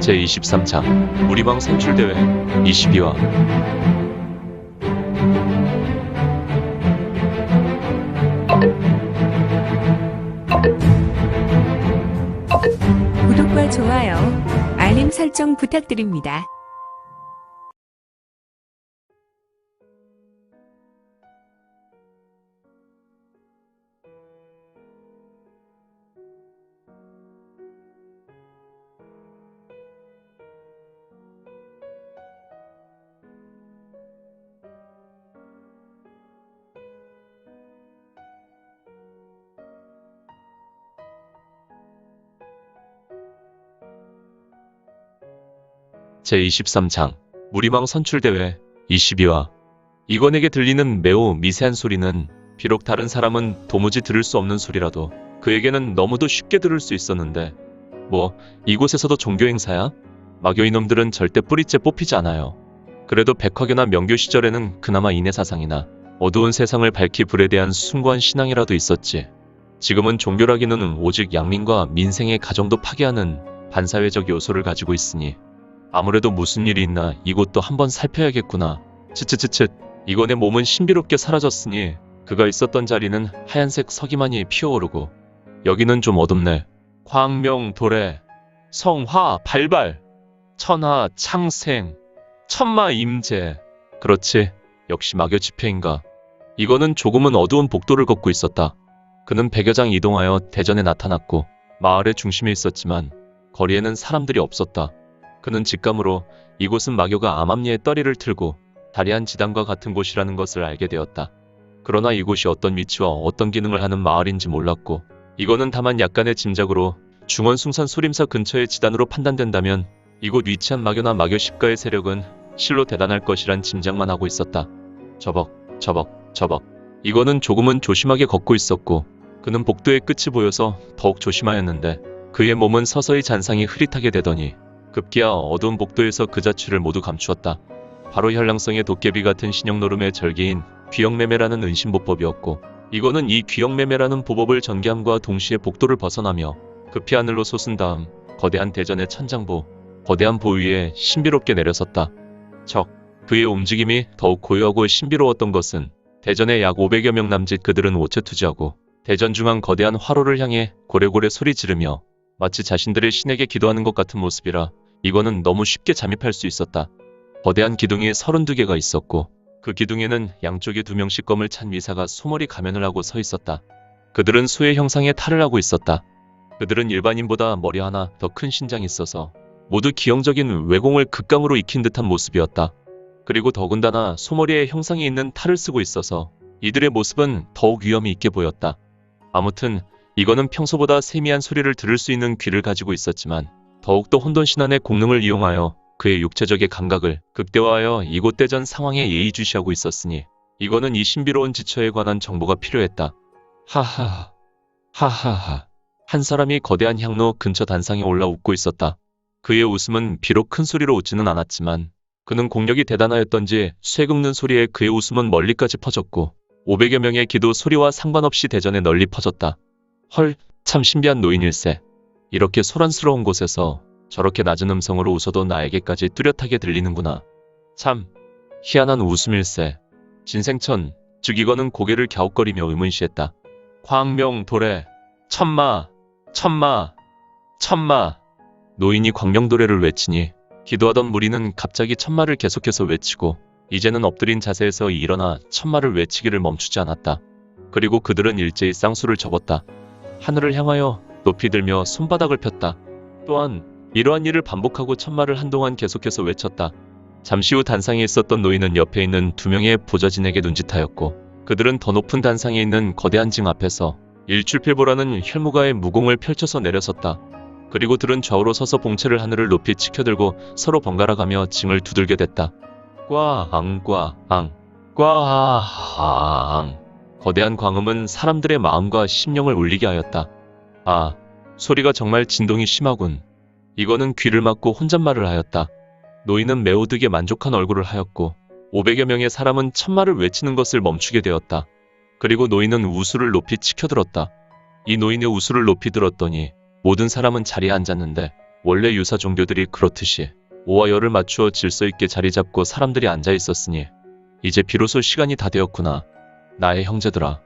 제23장 무리방 선출대회 22화. 구독과 좋아요, 알림 설정 부탁드립니다. 제23장 무리방 선출대회 22화. 이건에게 들리는 매우 미세한 소리는 비록 다른 사람은 도무지 들을 수 없는 소리라도 그에게는 너무도 쉽게 들을 수 있었는데, 이곳에서도 종교 행사야? 마교 이놈들은 절대 뿌리째 뽑히지 않아요. 그래도 백화교나 명교 시절에는 그나마 인해사상이나 어두운 세상을 밝히 불에 대한 숭고한 신앙이라도 있었지. 지금은 종교라기는 오직 양민과 민생의 가정도 파괴하는 반사회적 요소를 가지고 있으니 아무래도 무슨 일이 있나 이곳도 한번 살펴야겠구나. 츠츠츠츠. 이건의 몸은 신비롭게 사라졌으니 그가 있었던 자리는 하얀색 서기만이 피어오르고, 여기는 좀 어둡네. 광명 도래, 성화 발발, 천하 창생, 천마 임재. 그렇지, 역시 마교 집회인가. 이거는 조금은 어두운 복도를 걷고 있었다. 그는 100여 장 이동하여 대전에 나타났고 마을의 중심에 있었지만 거리에는 사람들이 없었다. 그는 직감으로 이곳은 마교가 암암리에 떠리를 틀고 다리한 지단과 같은 곳이라는 것을 알게 되었다. 그러나 이곳이 어떤 위치와 어떤 기능을 하는 마을인지 몰랐고, 이거는 다만 약간의 짐작으로 중원숭산 소림사 근처의 지단으로 판단된다면 이곳 위치한 마교나 마교 십가의 세력은 실로 대단할 것이란 짐작만 하고 있었다. 저벅. 이거는 조금은 조심하게 걷고 있었고, 그는 복도의 끝이 보여서 더욱 조심하였는데 그의 몸은 서서히 잔상이 흐릿하게 되더니 급기야 어두운 복도에서 그 자취를 모두 감추었다. 바로 현랑성의 도깨비 같은 신형노름의 절개인 귀영매매라는 은신보법이었고, 이거는 이 귀영매매라는 보법을 전개함과 동시에 복도를 벗어나며 급히 하늘로 솟은 다음 거대한 대전의 천장보, 거대한 보 위에 신비롭게 내려섰다. 그의 움직임이 더욱 고요하고 신비로웠던 것은 대전의 약 500여 명 남짓 그들은 오체투지하고 대전 중앙 거대한 화로를 향해 고래고래 소리 지르며 마치 자신들의 신에게 기도하는 것 같은 모습이라 이거는 너무 쉽게 잠입할 수 있었다. 거대한 기둥이 32개가 있었고 그 기둥에는 양쪽에 2명씩 검을 찬 위사가 소머리 가면을 하고 서 있었다. 그들은 수의 형상의 탈을 하고 있었다. 그들은 일반인보다 머리 하나 더 큰 신장이 있어서 모두 기형적인 외공을 극강으로 익힌 듯한 모습이었다. 그리고 더군다나 소머리에 형상이 있는 탈을 쓰고 있어서 이들의 모습은 더욱 위험이 있게 보였다. 아무튼 이거는 평소보다 세미한 소리를 들을 수 있는 귀를 가지고 있었지만 더욱더 혼돈신안의 공능을 이용하여 그의 육체적의 감각을 극대화하여 이곳 대전 상황에 예의주시하고 있었으니 이거는 이 신비로운 지처에 관한 정보가 필요했다. 하하하. 한 사람이 거대한 향로 근처 단상에 올라 웃고 있었다. 그의 웃음은 비록 큰 소리로 웃지는 않았지만 그는 공력이 대단하였던지 쇠 긁는 소리에 그의 웃음은 멀리까지 퍼졌고 500여 명의 기도 소리와 상관없이 대전에 널리 퍼졌다. 헐, 참 신비한 노인일세. 이렇게 소란스러운 곳에서 저렇게 낮은 음성으로 웃어도 나에게까지 뚜렷하게 들리는구나. 참 희한한 웃음일세. 진생천, 즉 이거는 고개를 갸웃거리며 의문시했다. 광명 도래, 천마. 노인이 광명도래를 외치니 기도하던 무리는 갑자기 천마를 계속해서 외치고 이제는 엎드린 자세에서 일어나 천마를 외치기를 멈추지 않았다. 그리고 그들은 일제히 쌍수를 접었다. 하늘을 향하여 높이 들며 손바닥을 폈다. 또한 이러한 일을 반복하고 천마를 한동안 계속해서 외쳤다. 잠시 후 단상에 있었던 노인은 옆에 있는 2명의 보좌진에게 눈짓하였고, 그들은 더 높은 단상에 있는 거대한 징 앞에서 일출필보라는 혈무가의 무공을 펼쳐서 내려섰다. 그리고 들은 좌우로 서서 봉체를 하늘을 높이 치켜들고 서로 번갈아가며 징을 두들겨 댔다. 꽝. 거대한 광음은 사람들의 마음과 심령을 울리게 하였다. 아, 소리가 정말 진동이 심하군. 이거는 귀를 막고 혼잣말을 하였다. 노인은 매우 되게 만족한 얼굴을 하였고 500여 명의 사람은 천마를 외치는 것을 멈추게 되었다. 그리고 노인은 우수를 높이 치켜들었다. 이 노인의 우수를 높이 들었더니 모든 사람은 자리에 앉았는데 원래 유사 종교들이 그렇듯이 오와 열을 맞추어 질서 있게 자리 잡고 사람들이 앉아 있었으니 이제 비로소 시간이 다 되었구나. 나의 형제들아.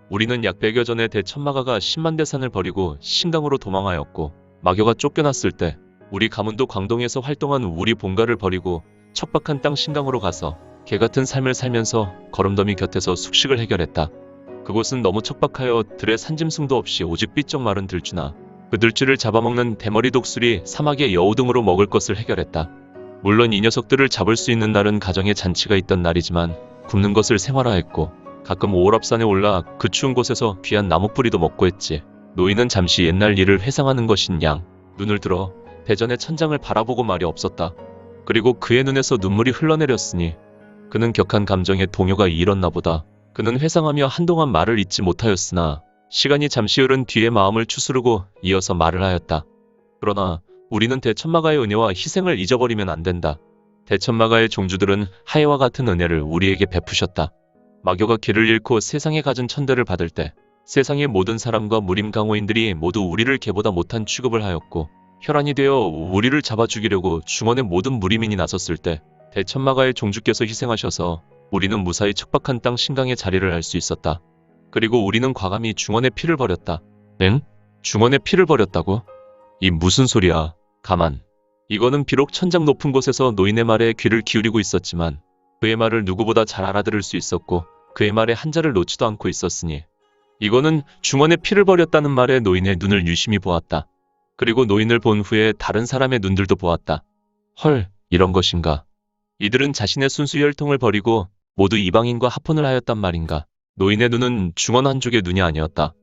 우리는 약 100여 전에 대천마가가 10만 대산을 버리고 신강으로 도망하였고 마교가 쫓겨났을 때 우리 가문도 광동에서 활동한 우리 본가를 버리고 척박한 땅 신강으로 가서 개같은 삶을 살면서 거름더미 곁에서 숙식을 해결했다. 그곳은 너무 척박하여 들에 산짐승도 없이 오직 삐쩍 마른 들쥐나 그 들쥐를 잡아먹는 대머리 독수리, 사막의 여우 등으로 먹을 것을 해결했다. 물론 이 녀석들을 잡을 수 있는 날은 가정에 잔치가 있던 날이지만 굽는 것을 생활화했고 가끔 오월합산에 올라 그 추운 곳에서 귀한 나무뿌리도 먹고 했지. 노인은 잠시 옛날 일을 회상하는 것인 양 눈을 들어 대전의 천장을 바라보고 말이 없었다. 그리고 그의 눈에서 눈물이 흘러내렸으니 그는 격한 감정에 동요가 일었나 보다. 그는 회상하며 한동안 말을 잇지 못하였으나 시간이 잠시 흐른 뒤에 마음을 추스르고 이어서 말을 하였다. 그러나 우리는 대천마가의 은혜와 희생을 잊어버리면 안 된다. 대천마가의 종주들은 하해와 같은 은혜를 우리에게 베푸셨다. 마교가 길을 잃고 세상에 가진 천대를 받을 때 세상의 모든 사람과 무림 강호인들이 모두 우리를 개보다 못한 취급을 하였고 혈안이 되어 우리를 잡아 죽이려고 중원의 모든 무리민이 나섰을 때 대천마가의 종주께서 희생하셔서 우리는 무사히 척박한 땅 신강에 자리를 할 수 있었다. 그리고 우리는 과감히 중원의 피를 버렸다. 응? 중원의 피를 버렸다고? 이 무슨 소리야. 가만. 이거는 비록 천장 높은 곳에서 노인의 말에 귀를 기울이고 있었지만 그의 말을 누구보다 잘 알아들을 수 있었고 그의 말에 한자를 놓지도 않고 있었으니 이거는 중원의 피를 버렸다는 말에 노인의 눈을 유심히 보았다. 그리고 노인을 본 후에 다른 사람의 눈들도 보았다. 헐, 이런 것인가. 이들은 자신의 순수 혈통을 버리고 모두 이방인과 합혼을 하였단 말인가. 노인의 눈은 중원 한족의 눈이 아니었다.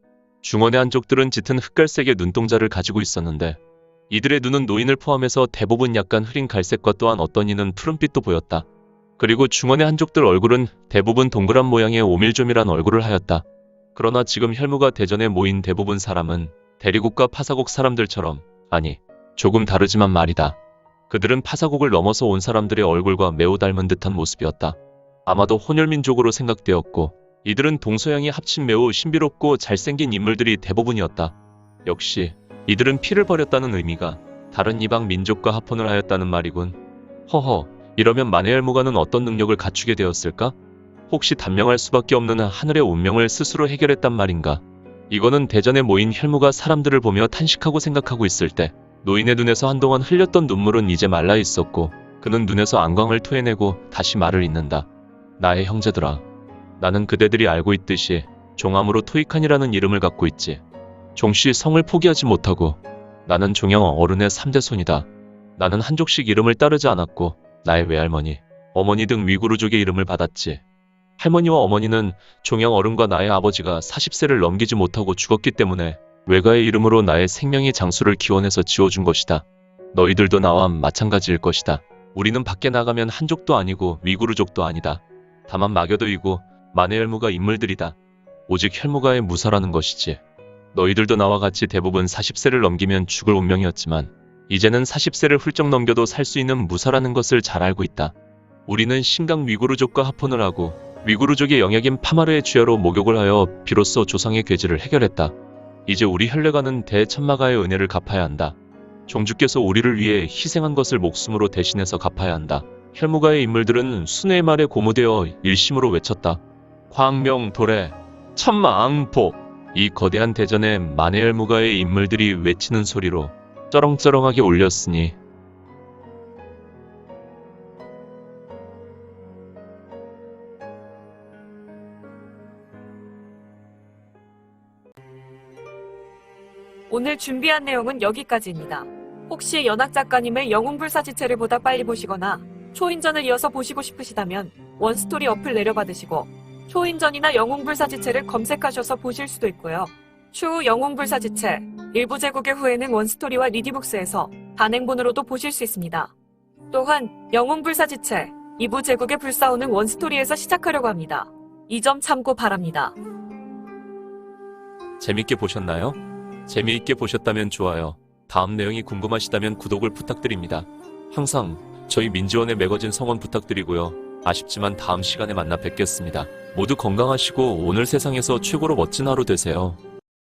중원의 한족들은 짙은 흑갈색의 눈동자를 가지고 있었는데 이들의 눈은 노인을 포함해서 대부분 약간 흐린 갈색과 또한 어떤 이는 푸른빛도 보였다. 그리고 중원의 한족들 얼굴은 대부분 동그란 모양의 오밀조밀한 얼굴을 하였다. 그러나 지금 혈무가 대전에 모인 대부분 사람은 대리국과 파사국 사람들처럼, 아니, 조금 다르지만 말이다. 그들은 파사국을 넘어서 온 사람들의 얼굴과 매우 닮은 듯한 모습이었다. 아마도 혼혈민족으로 생각되었고 이들은 동서양이 합친 매우 신비롭고 잘생긴 인물들이 대부분이었다. 역시 이들은 피를 버렸다는 의미가 다른 이방 민족과 합혼을 하였다는 말이군. 허허, 이러면 만해혈무가는 어떤 능력을 갖추게 되었을까? 혹시 단명할 수밖에 없는 하늘의 운명을 스스로 해결했단 말인가? 이거는 대전에 모인 혈무가 사람들을 보며 탄식하고 생각하고 있을 때 노인의 눈에서 한동안 흘렸던 눈물은 이제 말라 있었고 그는 눈에서 안광을 토해내고 다시 말을 잇는다. 나의 형제들아. 나는 그대들이 알고 있듯이 종암으로 토익한이라는 이름을 갖고 있지. 종씨 성을 포기하지 못하고 나는 종영 어른의 3대 손이다. 나는 한족식 이름을 따르지 않았고 나의 외할머니, 어머니 등 위구르족의 이름을 받았지. 할머니와 어머니는 종영 어른과 나의 아버지가 40세를 넘기지 못하고 죽었기 때문에 외가의 이름으로 나의 생명의 장수를 기원해서 지어준 것이다. 너희들도 나와 마찬가지일 것이다. 우리는 밖에 나가면 한족도 아니고 위구르족도 아니다. 다만 마교도이고 만해혈무가 인물들이다. 오직 혈무가의 무사라는 것이지. 너희들도 나와 같이 대부분 40세를 넘기면 죽을 운명이었지만 이제는 40세를 훌쩍 넘겨도 살 수 있는 무사라는 것을 잘 알고 있다. 우리는 신강 위구르족과 합혼을 하고 위구르족의 영역인 파마르의 주야로 목욕을 하여 비로소 조상의 괴지를 해결했다. 이제 우리 혈례가는 대천마가의 은혜를 갚아야 한다. 종주께서 우리를 위해 희생한 것을 목숨으로 대신해서 갚아야 한다. 혈무가의 인물들은 순회의 말에 고무되어 일심으로 외쳤다. 광명도래, 천마앙복. 이 거대한 대전에 만해혈무가의 인물들이 외치는 소리로 쩌렁쩌렁하게 울렸으니 오늘 준비한 내용은 여기까지입니다. 혹시 연학 작가님의 영웅불사지체를 보다 빨리 보시거나 초인전을 이어서 보시고 싶으시다면 원스토리 어플 내려받으시고 초인전이나 영웅불사지체를 검색하셔서 보실 수도 있고요. 추후 영웅불사지체 일부 제국의 후에는 원스토리와 리디북스에서 단행본으로도 보실 수 있습니다. 또한 영웅불사지체 2부 제국의 불사오는 원스토리에서 시작하려고 합니다. 이 점 참고 바랍니다. 재밌게 보셨나요? 재미있게 보셨다면 좋아요. 다음 내용이 궁금하시다면 구독을 부탁드립니다. 항상 저희 민지원의 매거진 성원 부탁드리고요. 아쉽지만 다음 시간에 만나 뵙겠습니다. 모두 건강하시고 오늘 세상에서 최고로 멋진 하루 되세요.